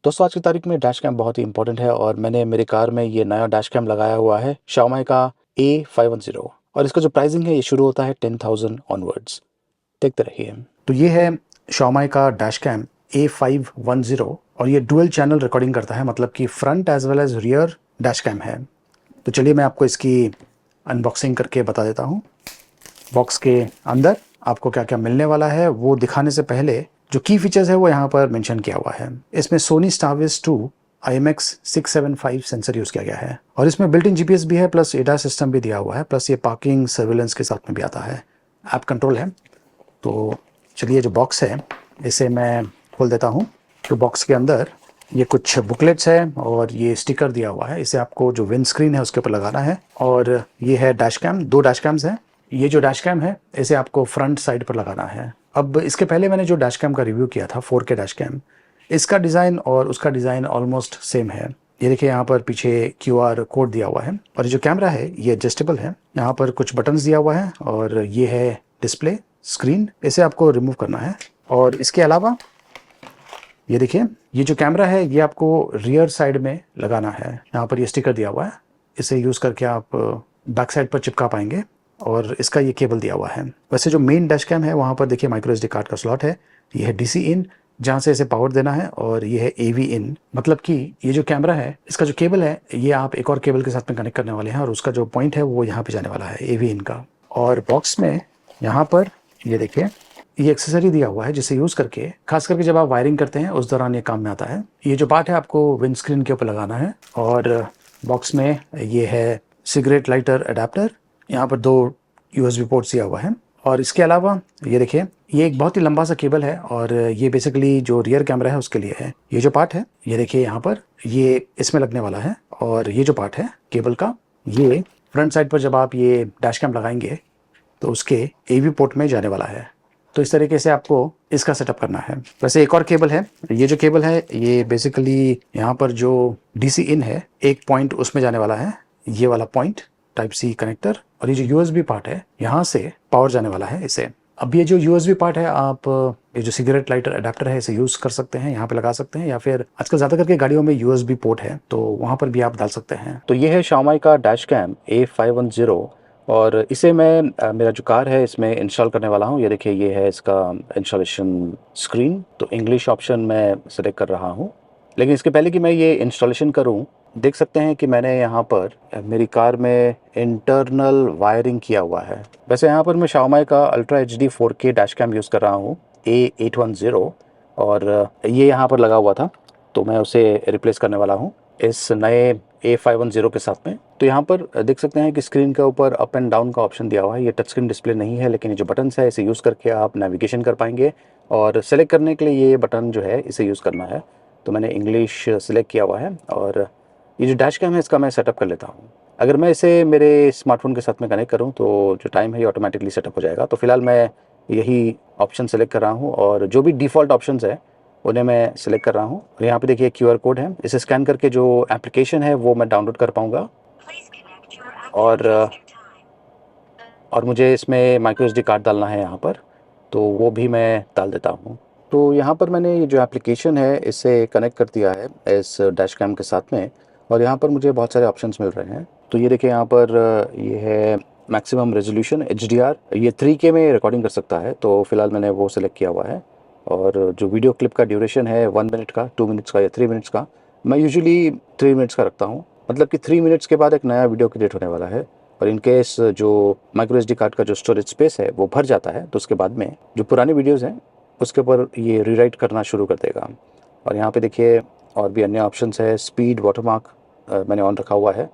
दोस्तों आज की तारीख में डैश कैम बहुत ही इंपॉर्टेंट है और मैंने मेरी कार में ये नया डैश कैम लगाया हुआ है Xiaomi का A510 और इसका जो प्राइसिंग है ये शुरू होता है 10,000 ऑनवर्ड्स। देखते रहिए। तो ये है Xiaomi का डैश कैम A510 और ये डुअल चैनल रिकॉर्डिंग करता है, मतलब कि front as well as rear dash cam है। तो चलिए मैं आपको इसकी अनबॉक्सिंग करके बता देता हूँ। बॉक्स के अंदर आपको क्या क्या मिलने वाला है वो दिखाने से पहले जो की फीचर्स है वो यहाँ पर मेंशन किया हुआ है। इसमें सोनी स्टारविज 2 IMX675 सेंसर यूज़ किया गया है और इसमें बिल्ट इन GPS भी है, प्लस ADAS सिस्टम भी दिया हुआ है, प्लस ये पार्किंग सर्विलेंस के साथ में भी आता है। ऐप कंट्रोल है। तो चलिए जो बॉक्स है इसे मैं खोल देता हूँ। तो बॉक्स के अंदर ये कुछ बुकलेट्स है और ये स्टिकर दिया हुआ है। इसे आपको जो विंड स्क्रीन है उसके ऊपर लगाना है। और ये है डैश कैम, 2 डैश कैम्स हैं। ये जो डैश कैम है इसे आपको फ्रंट साइड पर लगाना है। अब इसके पहले मैंने जो डैश कैम का रिव्यू किया था 4K डैश कैम, इसका डिज़ाइन और उसका डिज़ाइन ऑलमोस्ट सेम है। ये देखिए यहाँ पर पीछे QR कोड दिया हुआ है और जो कैमरा है ये एडजस्टेबल है। यहाँ पर कुछ बटन्स दिया हुआ है और ये है डिस्प्ले स्क्रीन, इसे आपको रिमूव करना है। और इसके अलावा ये देखिए ये जो कैमरा है ये आपको रियर साइड में लगाना है। यहाँ पर ये स्टिकर दिया हुआ है, इसे यूज़ करके आप बैक साइड पर चिपका पाएंगे। और इसका ये केबल दिया हुआ है। वैसे जो मेन डैश कैम है वहाँ पर देखिए माइक्रो SD कार्ड का स्लॉट है। ये है DC इन जहाँ से इसे पावर देना है और ये है AV इन, मतलब कि ये जो कैमरा है इसका जो केबल है ये आप एक और केबल के साथ में कनेक्ट करने वाले हैं और उसका जो पॉइंट है वो यहाँ पे जाने वाला है AV इन का। और बॉक्स में यहाँ पर ये देखिए ये एक्सेसरी दिया हुआ है जिसे यूज़ करके खास करके जब आप वायरिंग करते हैं उस दौरान ये काम में आता है। ये जो पार्ट है आपको विंड स्क्रीन के ऊपर लगाना है। और बॉक्स में ये है सिगरेट लाइटर अडेप्टर, यहाँ पर 2 USB पोर्ट्स दिया हुआ है। और इसके अलावा ये देखिए ये एक बहुत ही लंबा सा केबल है और ये बेसिकली जो रियर कैमरा है उसके लिए है। ये जो पार्ट है ये देखिए यहाँ पर ये इसमें लगने वाला है और ये जो पार्ट है केबल का ये फ्रंट साइड पर जब आप ये डैश कैम लगाएंगे तो उसके AV पोर्ट में जाने वाला है। तो इस तरीके से आपको इसका सेटअप करना है। वैसे एक और केबल है, ये जो केबल है ये बेसिकली यहाँ पर जो DC इन है एक पॉइंट उसमें जाने वाला है, ये वाला पॉइंट Type-C कनेक्टर, और ये जो USB पार्ट है यहाँ से पावर जाने वाला है इसे। अब ये जो USB पार्ट है आप ये जो सिगरेट लाइटर अडेप्टर है इसे यूज़ कर सकते हैं, यहाँ पे लगा सकते हैं, या फिर आजकल ज़्यादा करके गाड़ियों में USB पोर्ट है तो वहाँ पर भी आप डाल सकते हैं। तो ये है Xiaomi का डैश कैम A510 और इसे मैं मेरा जो कार है इसमें इंस्टॉल करने वाला हूँ। ये देखिए ये है इसका इंस्टॉलेशन स्क्रीन। तो इंग्लिश ऑप्शन मैं सेलेक्ट कर रहा हूँ, लेकिन इसके पहले कि मैं ये इंस्टॉलेशन करूँ देख सकते हैं कि मैंने यहाँ पर मेरी कार में इंटरनल वायरिंग किया हुआ है। वैसे यहाँ पर मैं Xiaomi का ultra HD 4K dash cam use कर रहा हूँ A810 और ये यहाँ पर लगा हुआ था तो मैं उसे रिप्लेस करने वाला हूँ इस नए A510 के साथ में। तो यहाँ पर देख सकते हैं कि स्क्रीन के ऊपर अप एंड डाउन का ऑप्शन दिया हुआ है। ये टच स्क्रीन डिस्प्ले नहीं है, लेकिन ये जो बटन्स है इसे यूज़ करके आप नेविगेशन कर पाएंगे और सेलेक्ट करने के लिए ये बटन जो है इसे यूज़ करना है। तो मैंने इंग्लिश सेलेक्ट किया हुआ है और ये जो डैश कैम है इसका मैं सेटअप कर लेता हूँ। अगर मैं इसे मेरे स्मार्टफोन के साथ में कनेक्ट करूँ तो जो टाइम है ये ऑटोमेटिकली सेटअप हो जाएगा। तो फिलहाल मैं यही ऑप्शन सेलेक्ट कर रहा हूँ और जो भी डिफ़ॉल्ट ऑप्शंस है उन्हें मैं सिलेक्ट कर रहा हूँ। और यहाँ पे देखिए QR कोड है, इसे स्कैन करके जो एप्लीकेशन है वो मैं डाउनलोड कर पाऊँगा और मुझे इसमें माइक्रो SD कार्ड डालना है यहाँ पर, तो वो भी मैं डाल देता हूँ। तो यहाँ पर मैंने ये जो एप्लीकेशन है इसे कनेक्ट कर दिया है इस डैश कैम के साथ में और यहाँ पर मुझे बहुत सारे ऑप्शंस मिल रहे हैं। तो ये देखिए यहाँ पर ये है मैक्सिमम रेजोल्यूशन HDR, ये 3K में रिकॉर्डिंग कर सकता है, तो फिलहाल मैंने वो सिलेक्ट किया हुआ है। और जो वीडियो क्लिप का ड्यूरेशन है 1 मिनट का, 2 मिनट्स का या 3 मिनट्स का, मैं यूजुअली 3 मिनट्स का रखता हूँ, मतलब कि 3 मिनट्स के बाद एक नया वीडियो क्रिएट होने वाला है। और इन केस जो माइक्रो SD कार्ड का जो स्टोरेज स्पेस है वो भर जाता है तो उसके बाद में जो पुरानी वीडियोज़ हैं उसके ऊपर ये रीराइट करना शुरू कर देगा। और यहाँ पे देखिए और भी अन्य ऑप्शंस है। स्पीड वाटरमार्क मैंने ऑन रखा हुआ है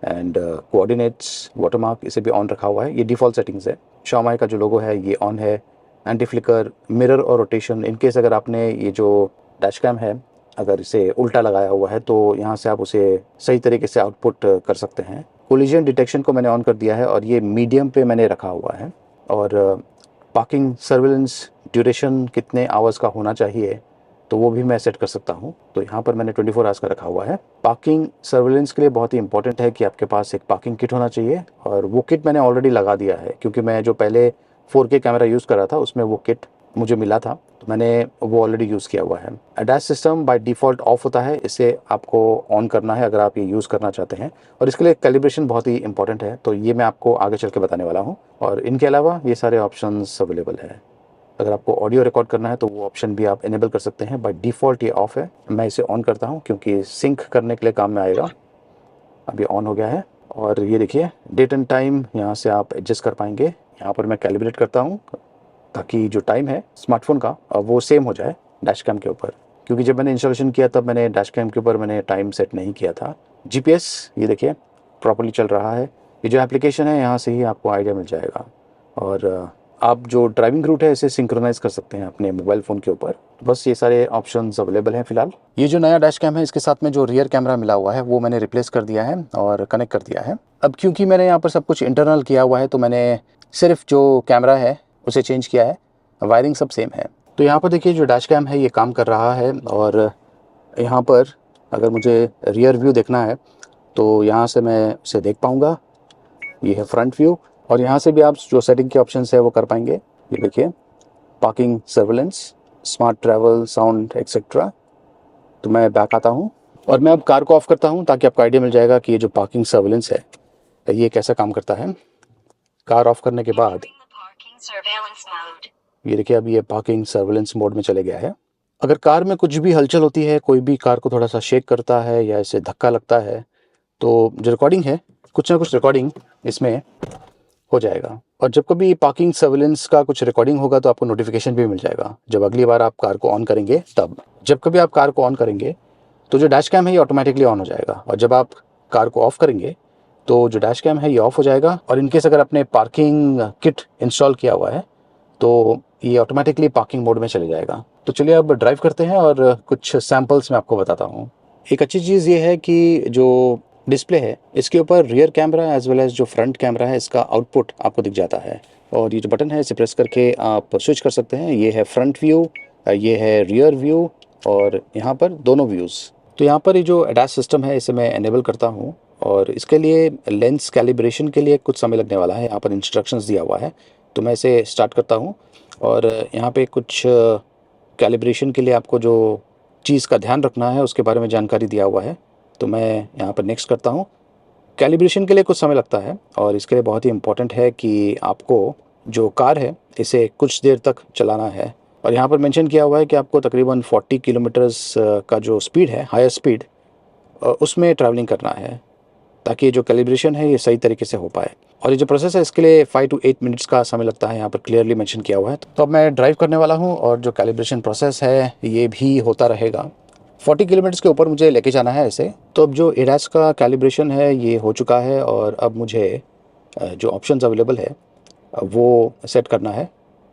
एंड कोऑर्डिनेट्स वाटरमार्क इसे भी ऑन रखा हुआ है। ये डिफ़ॉल्ट सेटिंग्स है। Xiaomi का जो लोगो है ये ऑन है। एंटी फ्लिकर, मिरर और रोटेशन, इन केस अगर आपने ये जो डैश कैम है अगर इसे उल्टा लगाया हुआ है तो यहाँ से आप उसे सही तरीके से आउटपुट कर सकते हैं। कोलिजन डिटेक्शन को मैंने ऑन कर दिया है और ये मीडियम पे मैंने रखा हुआ है। और पार्किंग सर्विलेंस ड्यूरेशन कितने आवर्स का होना चाहिए तो वो भी मैं सेट कर सकता हूँ। तो यहाँ पर मैंने 24 आवर्स का रखा हुआ है। पार्किंग सर्विलेंस के लिए बहुत ही इंपॉर्टेंट है कि आपके पास एक पार्किंग किट होना चाहिए और वो किट मैंने ऑलरेडी लगा दिया है क्योंकि मैं जो पहले 4K कैमरा यूज़ कर रहा था उसमें वो किट मुझे मिला था, तो मैंने वो ऑलरेडी यूज़ किया हुआ है। ADAS system by default of होता है, इसे आपको ऑन करना है अगर आप ये यूज़ करना चाहते हैं, और इसके लिए कैलिब्रेशन बहुत ही इंपॉर्टेंट है, तो ये मैं आपको आगे चल के बताने वाला हूँ। और इनके अलावा ये सारे ऑप्शंस अवेलेबल है। अगर आपको ऑडियो रिकॉर्ड करना है तो वो ऑप्शन भी आप इनेबल कर सकते हैं। बाय डिफ़ॉल्ट ये ऑफ है, मैं इसे ऑन करता हूँ क्योंकि सिंक करने के लिए काम में आएगा। अब ये ऑन हो गया है, और ये देखिए डेट एंड टाइम यहाँ से आप एडजस्ट कर पाएंगे। यहाँ पर मैं कैलिब्रेट करता हूँ ताकि जो टाइम है स्मार्टफोन का वो सेम हो जाए डैश कैम के ऊपर, क्योंकि जब मैंने इंस्टॉलेशन किया तब मैंने डैश कैम के ऊपर मैंने टाइम सेट नहीं किया था। GPS ये देखिए प्रॉपर्ली चल रहा है। ये जो एप्लीकेशन है यहाँ से ही आपको आइडिया मिल जाएगा, और आप जो ड्राइविंग रूट है इसे सिंक्रोनाइज़ कर सकते हैं अपने मोबाइल फ़ोन के ऊपर। बस ये सारे ऑप्शंस अवेलेबल हैं फ़िलहाल। ये जो नया डैश कैम है इसके साथ में जो रियर कैमरा मिला हुआ है वो मैंने रिप्लेस कर दिया है और कनेक्ट कर दिया है। अब क्योंकि मैंने यहाँ पर सब कुछ इंटरनल किया हुआ है तो मैंने सिर्फ जो कैमरा है उसे चेंज किया है, वायरिंग सब सेम है। तो यहाँ पर देखिए जो डैश कैम है ये काम कर रहा है, और यहाँ पर अगर मुझे रियर व्यू देखना है तो यहाँ से मैं उसे देख पाऊँगा। ये है फ्रंट व्यू, और यहाँ से भी आप जो सेटिंग के ऑप्शंस है वो कर पाएंगे। ये देखिए parking surveillance, smart travel, sound etcetera. तो मैं बैक आता हूँ और मैं अब कार को ऑफ करता हूँ ताकि आपको आइडिया मिल जाएगा कि ये जो पार्किंग सर्विलेंस है ये कैसा काम करता है। कार ऑफ करने के बाद ये देखिए अब ये पार्किंग सर्विलेंस मोड में चले गया है। अगर कार में कुछ भी हलचल होती है, कोई भी कार को थोड़ा सा शेक करता है या इसे धक्का लगता है, तो जो रिकॉर्डिंग है कुछ ना कुछ रिकॉर्डिंग इसमें हो जाएगा। और जब कभी पार्किंग सर्विलेंस का कुछ रिकॉर्डिंग होगा तो आपको नोटिफिकेशन भी मिल जाएगा जब अगली बार आप कार को ऑन करेंगे। तब जब कभी आप कार को ऑन करेंगे तो जो डैश कैम है ये ऑटोमेटिकली ऑन हो जाएगा, और जब आप कार को ऑफ करेंगे तो जो डैश कैम है ये ऑफ हो जाएगा। और इनकेस अगर आपने पार्किंग किट इंस्टॉल किया हुआ है तो ये ऑटोमेटिकली पार्किंग मोड में चले जाएगा। तो चलिए अब ड्राइव करते हैं और कुछ सैम्पल्स मैं आपको बताता हूँ। एक अच्छी चीज़ ये है कि जो डिस्प्ले है इसके ऊपर rear camera as well as जो फ्रंट कैमरा है इसका आउटपुट आपको दिख जाता है, और ये जो बटन है इसे प्रेस करके आप स्विच कर सकते हैं। ये है फ्रंट व्यू, ये है रियर व्यू, और यहाँ पर दोनों व्यूज़। तो यहाँ पर ये जो एडास सिस्टम है इसे मैं एनेबल करता हूँ, और इसके लिए लेंस कैलिब्रेशन के लिए कुछ समय लगने वाला है। यहाँ पर इंस्ट्रक्शंस दिया हुआ है, तो मैं इसे स्टार्ट करता हूँ। और यहाँ पे कुछ कैलिब्रेशन के लिए आपको जो चीज़ का ध्यान रखना है उसके बारे में जानकारी दिया हुआ है, तो मैं यहाँ पर नेक्स्ट करता हूँ। कैलिब्रेशन के लिए कुछ समय लगता है, और इसके लिए बहुत ही इम्पॉर्टेंट है कि आपको जो कार है इसे कुछ देर तक चलाना है। और यहाँ पर मेंशन किया हुआ है कि आपको तकरीबन 40 किलोमीटर्स का जो स्पीड है, हायर स्पीड, उसमें ट्रैवलिंग करना है ताकि जो कैलिब्रेशन है ये सही तरीके से हो पाए। और ये जो प्रोसेस है इसके लिए 5 to 8 मिनट्स का समय लगता है, यहाँ पर क्लियरली मेंशन किया हुआ है। तो अब मैं ड्राइव करने वाला हूँ और जो कैलिब्रेशन प्रोसेस है ये भी होता रहेगा। 40 किलोमीटर्स के ऊपर मुझे लेके जाना है इसे। तो अब जो एडास का कैलिब्रेशन है ये हो चुका है, और अब मुझे जो ऑप्शंस अवेलेबल है वो सेट करना है।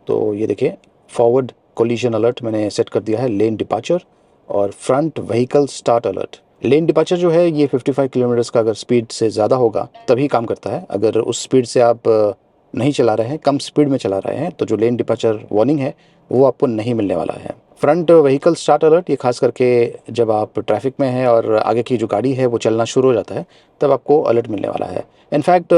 तो ये देखिए फॉरवर्ड कोलिजन अलर्ट मैंने सेट कर दिया है, लेन डिपार्चर, और front vehicle start alert. Lane departure जो है ये 55 किलोमीटर्स का अगर स्पीड से ज़्यादा होगा तभी काम करता है। अगर उस स्पीड से आप नहीं चला रहे हैं, कम स्पीड में चला रहे हैं, तो जो लेन डिपार्चर वार्निंग है वो आपको नहीं मिलने वाला है। फ्रंट व्हीकल स्टार्ट अलर्ट ये खास करके जब आप ट्रैफिक में हैं और आगे की जो गाड़ी है वो चलना शुरू हो जाता है तब आपको अलर्ट मिलने वाला है। इनफैक्ट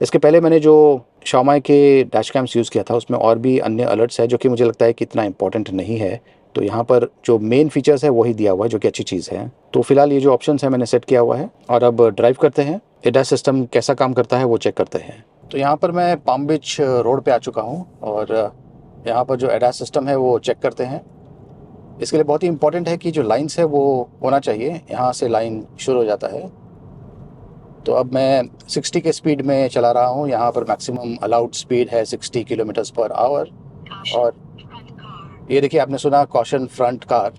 इसके पहले मैंने जो Xiaomi के डैश कैम्स यूज़ किया था उसमें और भी अन्य अलर्ट्स है जो कि मुझे लगता है कि इतना इंपॉर्टेंट नहीं है। तो यहाँ पर जो मेन फीचर्स है वही दिया हुआ है जो कि अच्छी चीज़ है। तो फिलहाल ये जो ऑप्शंस है मैंने सेट किया हुआ है, और अब ड्राइव करते हैं। एडास सिस्टम कैसा काम करता है वो चेक करते हैं। तो यहाँ पर मैं पाम बीच रोड पे आ चुका हूँ, और यहाँ पर जो एडास सिस्टम है वो चेक करते हैं। इसके लिए बहुत ही इंपॉर्टेंट है कि जो लाइन्स है वो होना चाहिए, यहाँ से लाइन शुरू हो जाता है। तो अब मैं 60 के स्पीड में चला रहा हूँ। यहाँ पर मैक्सिमम अलाउड स्पीड है 60 किलोमीटर्स पर आवर। और ये देखिए आपने सुना कॉशन फ्रंट कार,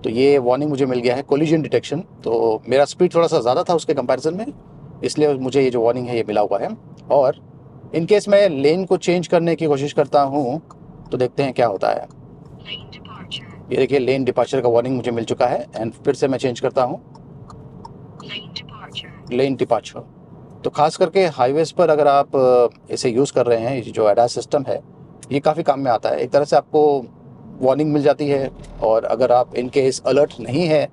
तो ये वार्निंग मुझे मिल गया है कोलिजन डिटेक्शन। तो मेरा स्पीड थोड़ा सा ज़्यादा था उसके कंपैरिजन में, इसलिए मुझे ये जो वार्निंग है ये मिला हुआ है। और इन केस मैं लेन को चेंज करने की कोशिश करता हूँ तो देखते हैं क्या होता है। ये देखिए लेन डिपार्चर का वार्निंग मुझे मिल चुका है, एंड फिर से मैं चेंज करता हूँ लेन डिपार्चर। तो खास करके हाईवेज़ पर अगर आप इसे यूज़ कर रहे हैं, जो एडास सिस्टम है ये काफ़ी काम में आता है। एक तरह से आपको वार्निंग मिल जाती है, और अगर आप इन केस अलर्ट नहीं है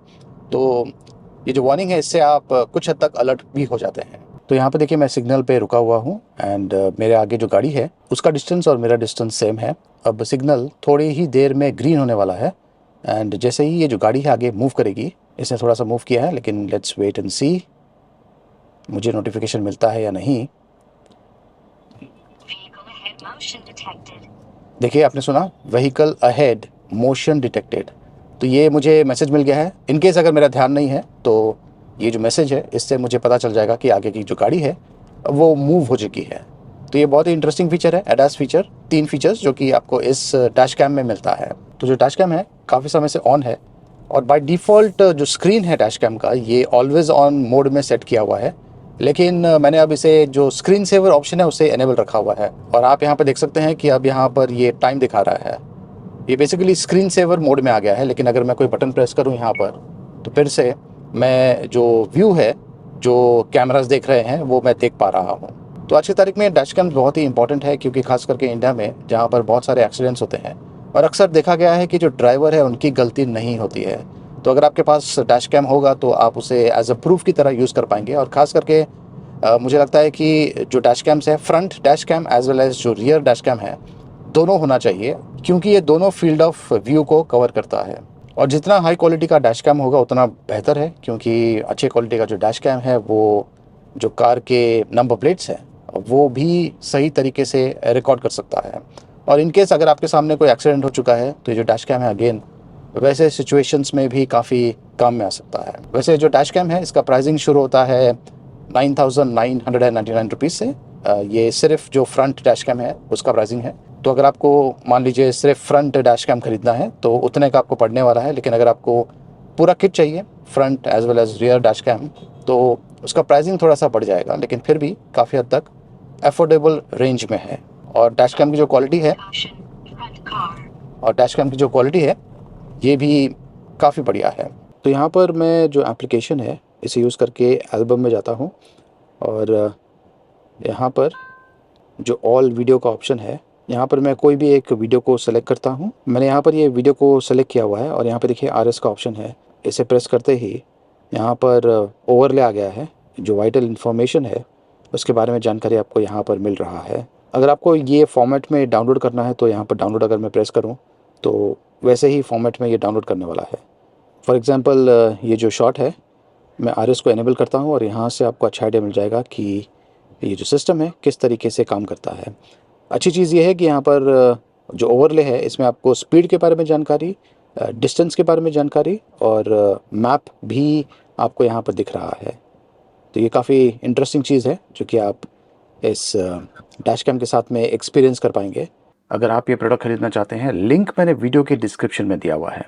तो ये जो वार्निंग है इससे आप कुछ हद तक अलर्ट भी हो जाते हैं। तो यहाँ पे देखिए मैं सिग्नल पे रुका हुआ हूँ, एंड मेरे आगे जो गाड़ी है उसका डिस्टेंस और मेरा डिस्टेंस सेम है। अब सिग्नल थोड़ी ही देर में ग्रीन होने वाला है एंड जैसे ही ये जो गाड़ी है आगे मूव करेगी, इसने थोड़ा सा मूव किया है लेकिन लेट्स वेट एंड सी मुझे नोटिफिकेशन मिलता है या नहीं। देखिए आपने सुना व्हीकल अहेड मोशन डिटेक्टेड, तो ये मुझे मैसेज मिल गया है। इनकेस अगर मेरा ध्यान नहीं है तो ये जो मैसेज है इससे मुझे पता चल जाएगा कि आगे की जो गाड़ी है वो मूव हो चुकी है। तो ये बहुत ही इंटरेस्टिंग फीचर है, एडास फीचर, 3 फीचर्स जो कि आपको इस डैश कैम में मिलता है। तो जो डैश कैम है काफ़ी समय से ऑन है और बाय डिफ़ॉल्ट जो स्क्रीन है डैश कैम का ये ऑलवेज़ ऑन मोड में सेट किया हुआ है, लेकिन मैंने अब इसे जो स्क्रीन सेवर ऑप्शन है उसे एनेबल रखा हुआ है और आप यहाँ पर देख सकते हैं कि अब यहाँ पर ये टाइम दिखा रहा है। ये बेसिकली स्क्रीन सेवर मोड में आ गया है, लेकिन अगर मैं कोई बटन प्रेस करूँ यहाँ पर तो फिर से मैं जो व्यू है, जो कैमरास देख रहे हैं वो मैं देख पा रहा हूँ। तो आज की तारीख में डैश कैम बहुत ही इंपॉर्टेंट है, क्योंकि खास करके इंडिया में जहाँ पर बहुत सारे एक्सीडेंट्स होते हैं और अक्सर देखा गया है कि जो ड्राइवर है उनकी गलती नहीं होती है। तो अगर आपके पास डैश कैम होगा तो आप उसे एज अ प्रूफ की तरह यूज़ कर पाएंगे। और ख़ास करके मुझे लगता है कि जो डैश कैम्स है, front dash cam as well as जो रियर डैश कैम है, दोनों होना चाहिए, क्योंकि ये दोनों फील्ड ऑफ व्यू को कवर करता है। और जितना हाई क्वालिटी का डैश कैम होगा उतना बेहतर है, क्योंकि अच्छे क्वालिटी का जो डैश कैम है वो जो कार के नंबर प्लेट्स हैं वो भी सही तरीके से रिकॉर्ड कर सकता है। और इनकेस अगर आपके सामने कोई एक्सीडेंट हो चुका है तो ये जो डैश कैम है अगेन वैसे सिचुएशंस में भी काफ़ी काम में आ सकता है। वैसे जो डैश कैम है इसका प्राइसिंग शुरू होता है 9,999 रुपीज़ से। ये सिर्फ जो फ्रंट डैश कैम है उसका प्राइसिंग है। तो अगर आपको मान लीजिए सिर्फ फ्रंट डैश कैम खरीदना है तो उतने का आपको पड़ने वाला है, लेकिन अगर आपको पूरा किट चाहिए front as well as rear dash cam तो उसका प्राइसिंग थोड़ा सा बढ़ जाएगा, लेकिन फिर भी काफ़ी हद तक अफोर्डेबल रेंज में है। और डैश कैम की जो क्वालिटी है ये भी काफ़ी बढ़िया है। तो यहाँ पर मैं जो एप्लीकेशन है इसे यूज़ करके एल्बम में जाता हूँ और यहाँ पर जो ऑल वीडियो का ऑप्शन है, यहाँ पर मैं कोई भी एक वीडियो को सेलेक्ट करता हूँ। मैंने यहाँ पर ये वीडियो को सेलेक्ट किया हुआ है और यहाँ पर देखिए RS का ऑप्शन है। इसे प्रेस करते ही यहाँ पर ओवरले आ गया है। जो वाइटल इन्फॉर्मेशन है उसके बारे में जानकारी आपको यहाँ पर मिल रहा है। अगर आपको ये फॉर्मेट में डाउनलोड करना है तो यहाँ पर डाउनलोड अगर मैं प्रेस करूँ तो वैसे ही फॉर्मेट में ये डाउनलोड करने वाला है। फॉर एग्ज़ाम्पल ये जो शॉट है मैं RS को एनेबल करता हूँ और यहाँ से आपको अच्छा आइडिया मिल जाएगा कि ये जो सिस्टम है किस तरीके से काम करता है। अच्छी चीज़ ये है कि यहाँ पर जो ओवरले है इसमें आपको स्पीड के बारे में जानकारी, डिस्टेंस के बारे में जानकारी और मैप भी आपको यहाँ पर दिख रहा है। तो ये काफ़ी इंटरेस्टिंग चीज़ है जो कि आप इस डैश कैम के साथ में एक्सपीरियंस कर पाएंगे। अगर आप ये प्रोडक्ट खरीदना चाहते हैं, लिंक मैंने वीडियो के डिस्क्रिप्शन में दिया हुआ है।